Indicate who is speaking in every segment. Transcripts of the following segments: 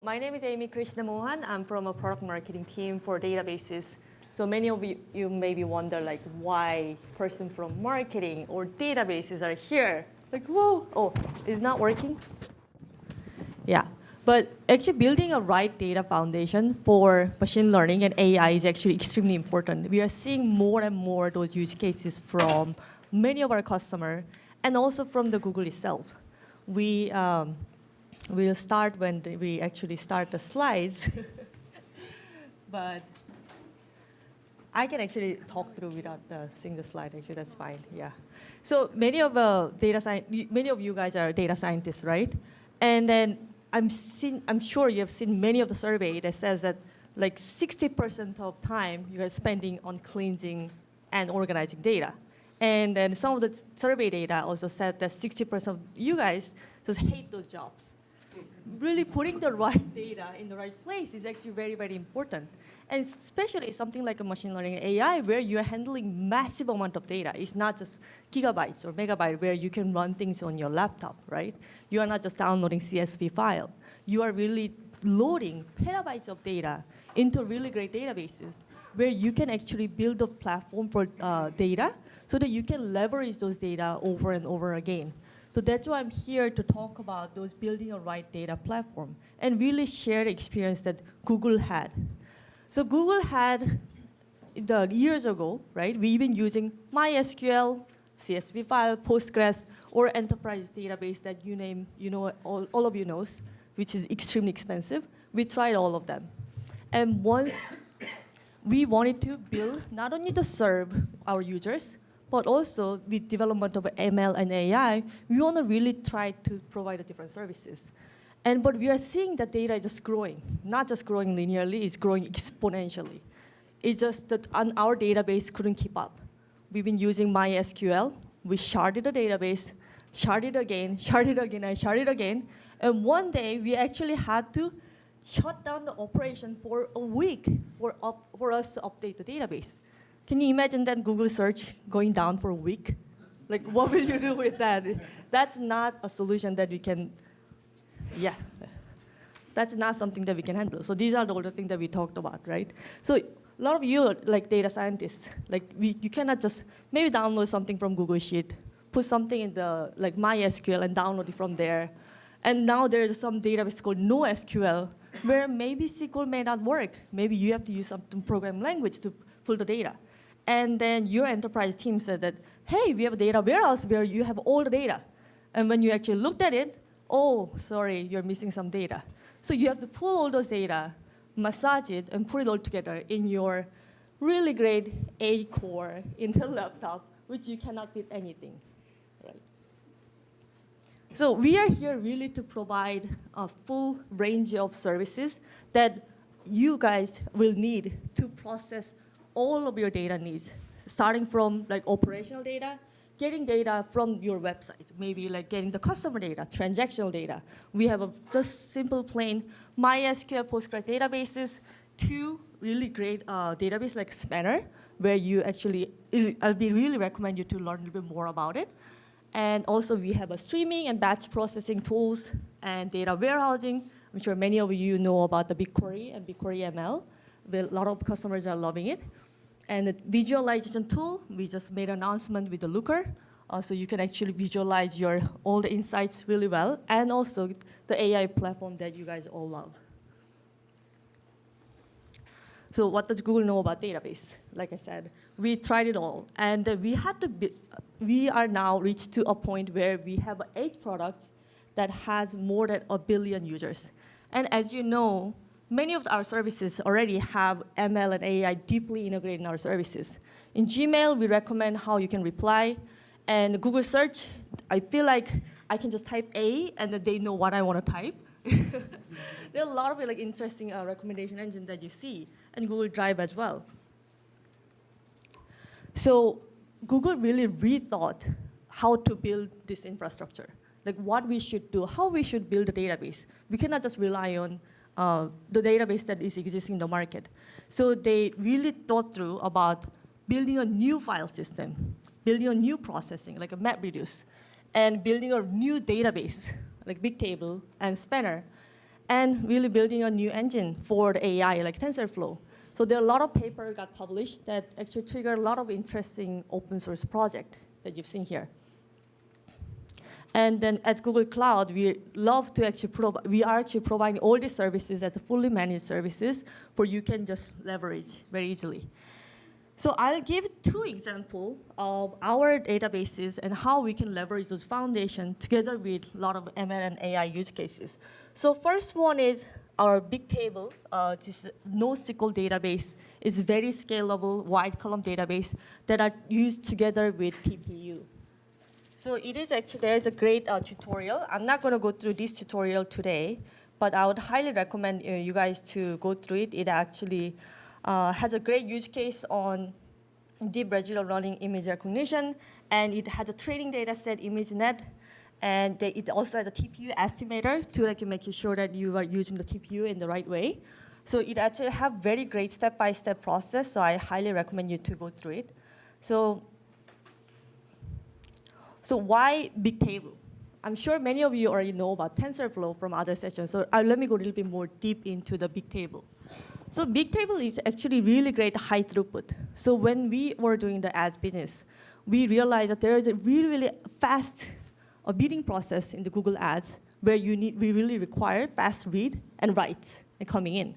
Speaker 1: My name is Amy Krishnamohan. I'm from a product marketing team for databases. So many of you maybe wonder like why person from marketing or databases are here. Like, whoa, oh, it's not working? Yeah, but actually building a right data foundation for machine learning and AI is actually extremely important. We are seeing more and more those use cases from many of our customers and also from the Google itself. We'll start when we actually start the slides. But I can actually talk through without seeing the slide. Actually, that's fine. Yeah. So many of you guys are data scientists, right? And then I'm sure you have seen many of the survey that says that like 60% of time you are spending on cleansing and organizing data. And then some of the survey data also said that 60% of you guys just hate those jobs. Really putting the right data in the right place is actually very, very important. And especially something like a machine learning AI where you're handling massive amount of data. It's not just gigabytes or megabytes where you can run things on your laptop, right? You are not just downloading CSV file. You are really loading petabytes of data into really great databases where you can actually build a platform for data so that you can leverage those data over and over again. So that's why I'm here to talk about those building a right data platform and really share the experience that Google had. So Google had, years ago, right, we've been using MySQL, CSV file, Postgres, or enterprise database that all of you knows, which is extremely expensive. We tried all of them. And once we wanted to build not only to serve our users, but also with development of ML and AI, we want to really try to provide different services. But we are seeing that data is just growing, not just growing linearly, it's growing exponentially. It's just that our database couldn't keep up. We've been using MySQL, we sharded the database, sharded again, sharded again, and sharded again. And one day, we actually had to shut down the operation for a week for us to update the database. Can you imagine that Google search going down for a week? Like, what will you do with that? That's not a solution that we can, that's not something that we can handle. So these are all the things that we talked about, right? So a lot of you, like data scientists, you cannot just maybe download something from Google Sheet, put something in the like MySQL and download it from there. And now there's some database called NoSQL, where maybe SQL may not work. Maybe you have to use some program language to pull the data. And then your enterprise team said that, hey, we have a data warehouse where you have all the data. And when you actually looked at it, oh, sorry, you're missing some data. So you have to pull all those data, massage it, and put it all together in your really great 8-core Intel laptop, which you cannot fit anything, right? So we are here really to provide a full range of services that you guys will need to process all of your data needs, starting from like operational data, getting data from your website, maybe like getting the customer data, transactional data. We have a just simple plain MySQL Postgres databases to really great database like Spanner, where you actually, I'll really recommend you to learn a little bit more about it. And also we have a streaming and batch processing tools and data warehousing. I'm sure many of you know about the BigQuery and BigQuery ML. A lot of customers are loving it. And the visualization tool, we just made an announcement with the Looker, so you can actually visualize all the insights really well, and also the AI platform that you guys all love. So what does Google know about database? Like I said, we tried it all, and we are now reached to a point where we have 8 products that has more than 1 billion users. And as you know, many of our services already have ML and AI deeply integrated in our services. In Gmail, we recommend how you can reply. And Google Search, I feel like I can just type A, and then they know what I want to type. There are a lot of like interesting recommendation engines that you see, and Google Drive as well. So Google really rethought how to build this infrastructure, like what we should do, how we should build a database. We cannot just rely on the database that is existing in the market. So they really thought through about building a new file system, building a new processing, like a MapReduce, and building a new database, like Bigtable and Spanner. and really building a new engine for the AI, like TensorFlow. So there are a lot of papers got published that actually trigger a lot of interesting open source project that you've seen here. And then at Google Cloud, we love to actually we are actually providing all these services as fully managed services where you can just leverage very easily. So I'll give 2 examples of our databases and how we can leverage those foundations together with a lot of ML and AI use cases. So first one is our Bigtable. This NoSQL database is very scalable, wide column database that are used together with TPU. So it is actually, there's a great tutorial. I'm not going to go through this tutorial today, but I would highly recommend you guys to go through it. It actually has a great use case on deep regular running image recognition, and it has a training data set, ImageNet, and it also has a TPU estimator to make sure that you are using the TPU in the right way. So it actually have very great step-by-step process, so I highly recommend you to go through it. So why Bigtable? I'm sure many of you already know about TensorFlow from other sessions, so let me go a little bit more deep into the Bigtable. So Bigtable is actually really great high throughput. So when we were doing the ads business, we realized that there is a really, really fast bidding process in the Google Ads where we really require fast read and write and coming in.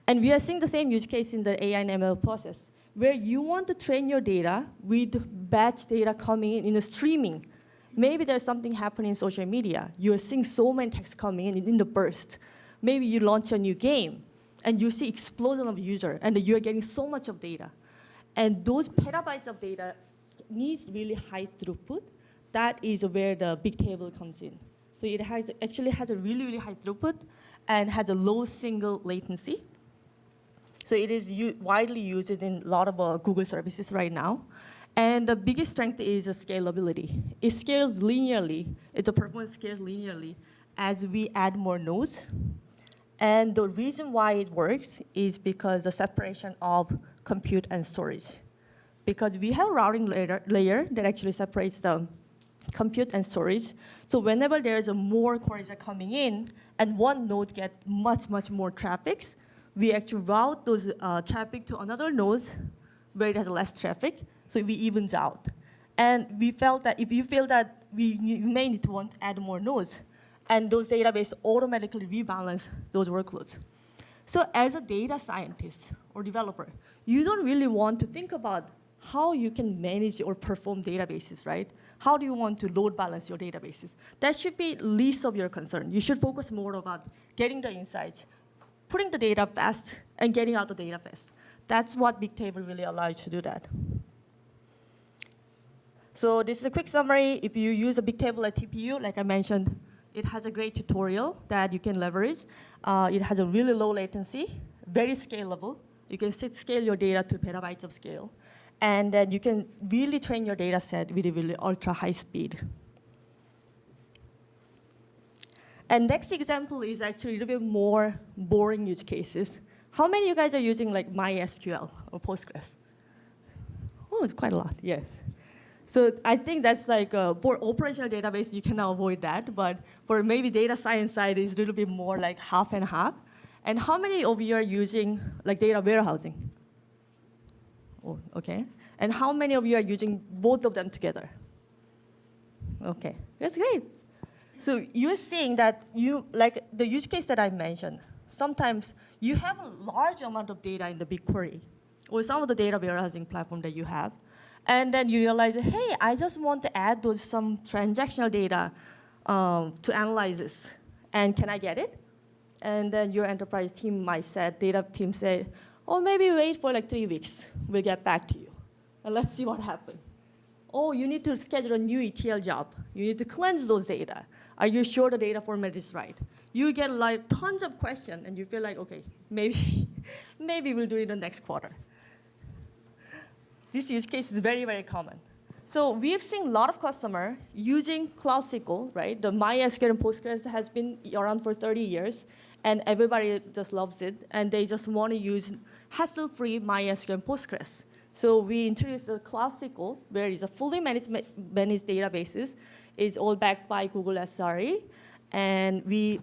Speaker 1: And we are seeing the same use case in the AI and ML process, where you want to train your data with batch data coming in the streaming. Maybe there's something happening in social media. You're seeing so many texts coming in the burst. Maybe you launch a new game, and you see explosion of user, and you're getting so much of data. And those petabytes of data needs really high throughput. That is where the Bigtable comes in. So it actually has a really, really high throughput and has a low single latency. So it is widely used in a lot of Google services right now. And the biggest strength is scalability. It scales linearly. Its performance scales linearly as we add more nodes. And the reason why it works is because the separation of compute and storage. Because we have a routing layer that actually separates the compute and storage. So whenever there's more queries are coming in and one node gets much, much more traffic, we actually route those traffic to another node where it has less traffic, so we evens out. And we felt that if you feel that you may need to want to add more nodes, and those databases automatically rebalance those workloads. So as a data scientist or developer, you don't really want to think about how you can manage or perform databases, right? How do you want to load balance your databases? That should be least of your concern. You should focus more about getting the insights, putting the data fast, and getting out the data fast. That's what Bigtable really allows you to do that. So this is a quick summary. If you use a Bigtable at TPU, like I mentioned, it has a great tutorial that you can leverage. It has a really low latency, very scalable. You can scale your data to petabytes of scale. And then you can really train your data set with a really ultra high speed. And next example is actually a little bit more boring use cases. How many of you guys are using like MySQL or Postgres? Oh, it's quite a lot, yes. So I think that's like for operational database, you cannot avoid that. But for maybe data science side, it's a little bit more like half and half. And how many of you are using like data warehousing? Oh, okay. And how many of you are using both of them together? Okay, that's great. So you're seeing that like the use case that I mentioned, sometimes you have a large amount of data in the BigQuery or some of the data warehousing platform that you have. And then you realize, hey, I just want to add some transactional data to analyze this. And can I get it? And then your enterprise team might say, data team say, oh, maybe wait for like 3 weeks. We'll get back to you. And let's see what happens. Oh, you need to schedule a new ETL job. You need to cleanse those data. Are you sure the data format is right? You get like tons of questions, and you feel like, okay, maybe we'll do it the next quarter. This use case is very, very common. So we've seen a lot of customers using Cloud SQL, right? The MySQL and Postgres has been around for 30 years, and everybody just loves it, and they just want to use hassle-free MySQL and Postgres. So we introduced the Cloud SQL, where it's a fully managed databases. It's all backed by Google SRE, and we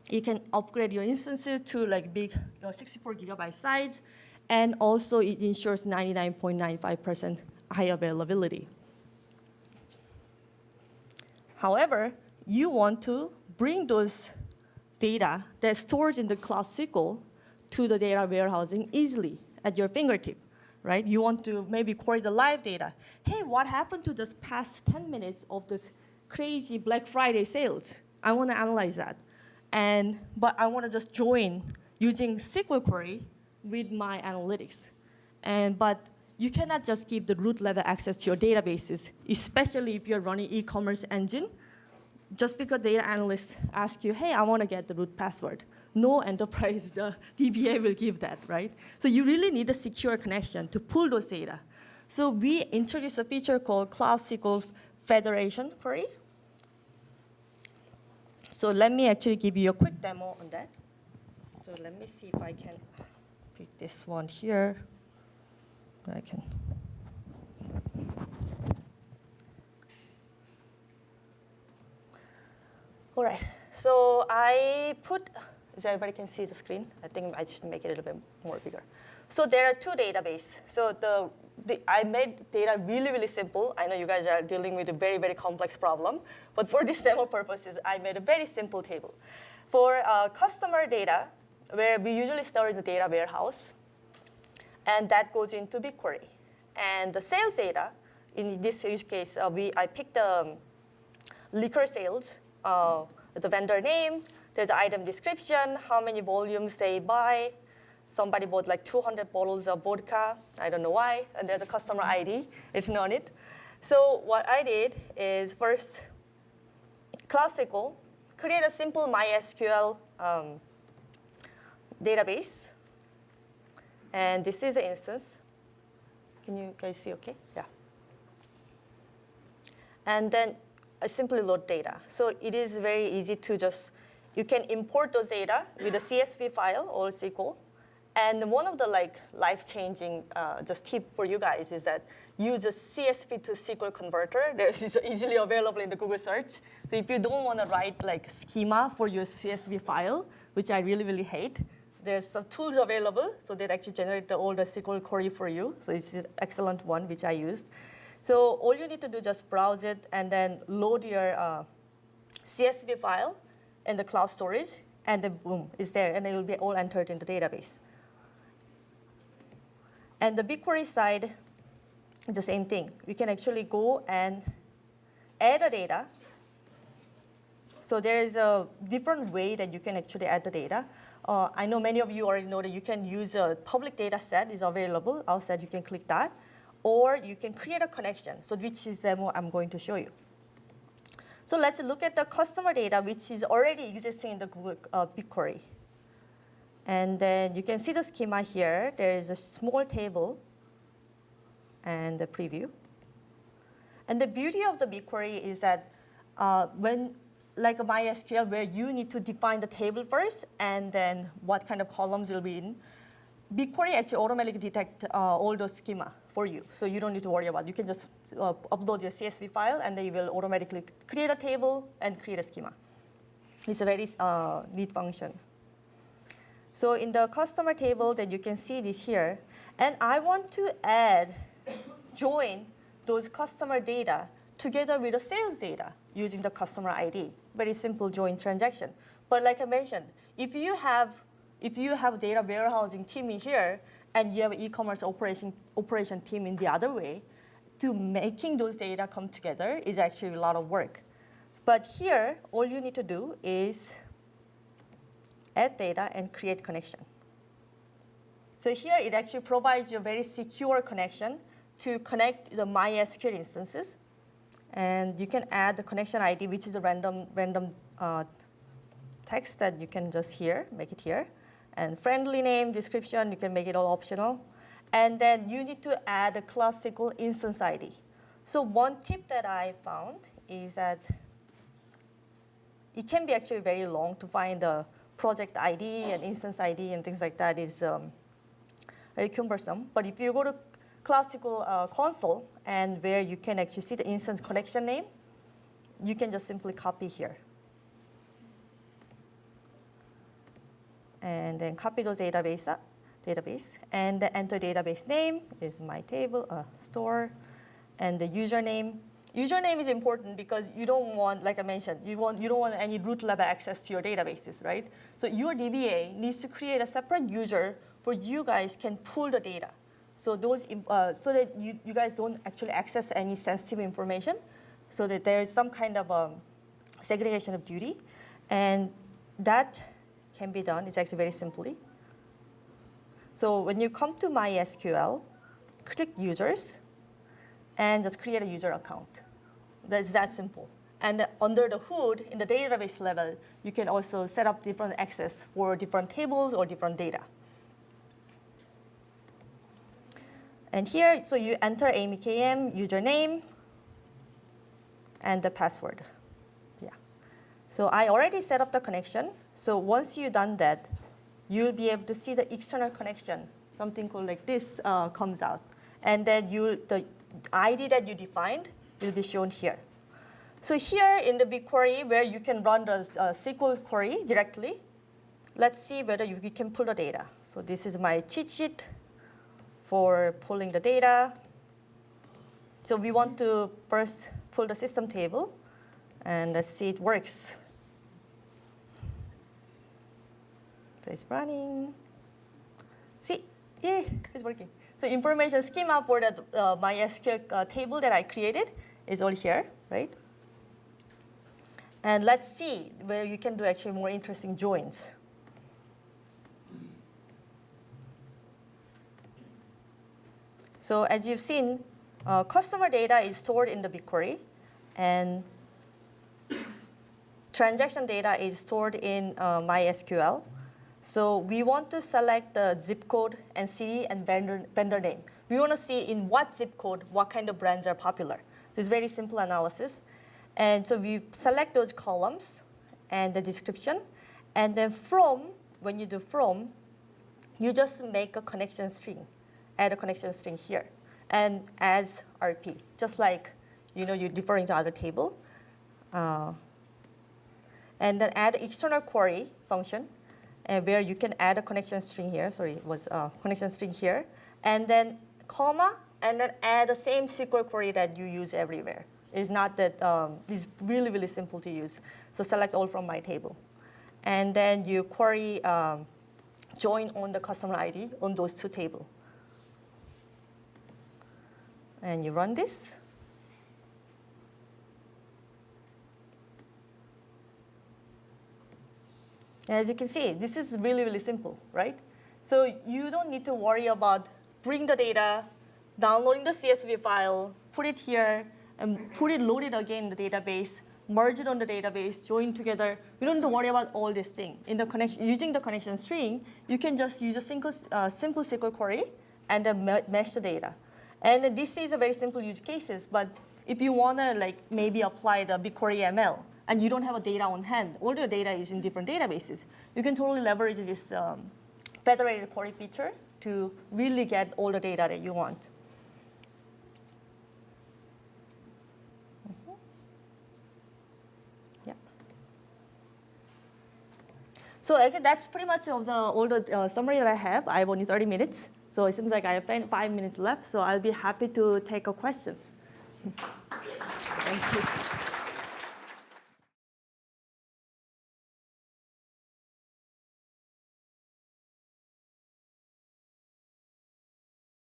Speaker 1: You can upgrade your instances to like big 64 gigabyte size, and also it ensures 99.95% high availability. However, you want to bring those data that's stored in the Cloud SQL to the data warehousing easily at your fingertip, right? You want to maybe query the live data. Hey, what happened to this past 10 minutes of this crazy Black Friday sales? I want to analyze that. But I want to just join using SQL query with my analytics. But you cannot just give the root level access to your databases, especially if you're running e-commerce engine. Just because data analysts ask you, hey, I want to get the root password. No enterprise DBA will give that, right? So you really need a secure connection to pull those data. So we introduced a feature called Cloud SQL Federation Query. So let me actually give you a quick demo on that. So let me see if I can pick this one here. I can. All right, so I put, so everybody can see the screen? I think I should make it a little bit more bigger. So there are two databases. So I made data really, really simple. I know you guys are dealing with a very, very complex problem. But for this demo purposes, I made a very simple table. For customer data, where we usually store in the data warehouse, and that goes into BigQuery. And the sales data, in this use case, I picked the liquor sales, the vendor name, there's the item description, how many volumes they buy. Somebody bought like 200 bottles of vodka. I don't know why. And there's a customer ID written on it. So what I did is first, classical, create a simple MySQL database. And this is an instance. Can you guys see okay? Yeah. And then I simply load data. So it is very easy to just, you can import those data with a CSV file or SQL. And one of the life-changing just tip for you guys is that use a CSV to SQL converter. This is easily available in the Google search. So if you don't want to write schema for your CSV file, which I really, really hate, there's some tools available. So they actually generate all the SQL query for you. So it's an excellent one, which I used. So all you need to do is just browse it and then load your CSV file in the cloud storage, and then boom, it's there, and it will be all entered in the database. And the BigQuery side, the same thing. We can actually go and add the data. So there is a different way that you can actually add the data. I know many of you already know that you can use a public data set is available. Outside, you can click that. Or you can create a connection, so which is the demo I'm going to show you. So let's look at the customer data, which is already existing in the Google BigQuery. And then you can see the schema here. There is a small table and the preview. And the beauty of the BigQuery is that when, like a MySQL, where you need to define the table first and then what kind of columns will be in, BigQuery actually automatically detects all those schema for you. So you don't need to worry about it. You can just upload your CSV file, and then you will automatically create a table and create a schema. It's a very neat function. So in the customer table, that you can see this here. And I want to join those customer data together with the sales data using the customer ID. Very simple join transaction. But like I mentioned, if you have data warehousing team in here, and you have an e-commerce operation team in the other way, to making those data come together is actually a lot of work. But here, all you need to do is add data and create connection. So here, it actually provides you a very secure connection to connect the MySQL instances. And you can add the connection ID, which is a random text that you can just make it here. And friendly name, description, you can make it all optional. And then you need to add a classical instance ID. So one tip that I found is that it can be actually very long to find a project ID and instance ID and things like that is very cumbersome. But if you go to classical console, and where you can actually see the instance connection name, you can just simply copy here. and then copy those database, and the enter database name is my table, store, and the username. Username is important because you don't want, like I mentioned, you don't want any root level access to your databases, right? So your DBA needs to create a separate user where you guys can pull the data. So so that you guys don't actually access any sensitive information, so that there is some kind of segregation of duty, and that can be done. It's actually very simply. So when you come to MySQL, click users, and just create a user account. That's that simple. And under the hood, in the database level, you can also set up different access for different tables or different data. And here, so you enter AMKM username and the password. Yeah. So I already set up the connection. So once you've done that, you'll be able to see the external connection. Something called like this comes out. And then the ID that you defined will be shown here. So here in the BigQuery, where you can run the SQL query directly, let's see whether we can pull the data. So this is my cheat sheet for pulling the data. So we want to first pull the system table, and let's see it works. So it's running. See, yeah, it's working. So information schema for the MySQL table that I created is all here, right? And let's see where you can do actually more interesting joins. So as you've seen, customer data is stored in the BigQuery, and transaction data is stored in MySQL. So we want to select the zip code and city and vendor name. We want to see in what zip code, what kind of brands are popular. This is very simple analysis. And so we select those columns and the description. And then when you do from, you just make a connection string, add a connection string here, and as RP, just like you're referring to other table. And then add external query function, where you can add a connection string here. Sorry, it was connection string here. And then comma, and then add the same SQL query that you use everywhere. It's not that, it's really, really simple to use. So select all from my table. And then you query join on the customer ID on those two tables. And you run this. As you can see, this is really, really simple, right? So you don't need to worry about bring the data, downloading the CSV file, put it here, and load it again in the database, merge it on the database, join together. You don't need to worry about all these things. In the connection, using the connection string, you can just use a simple SQL query and then mesh the data. And this is a very simple use cases, but if you want to maybe apply the BigQuery ML, and you don't have a data on hand, all your data is in different databases, you can totally leverage this federated query feature to really get all the data that you want. Yep. So actually, that's pretty much of all the summary that I have. I have only 30 minutes, so it seems like I have 5 minutes left, so I'll be happy to take questions. Thank you.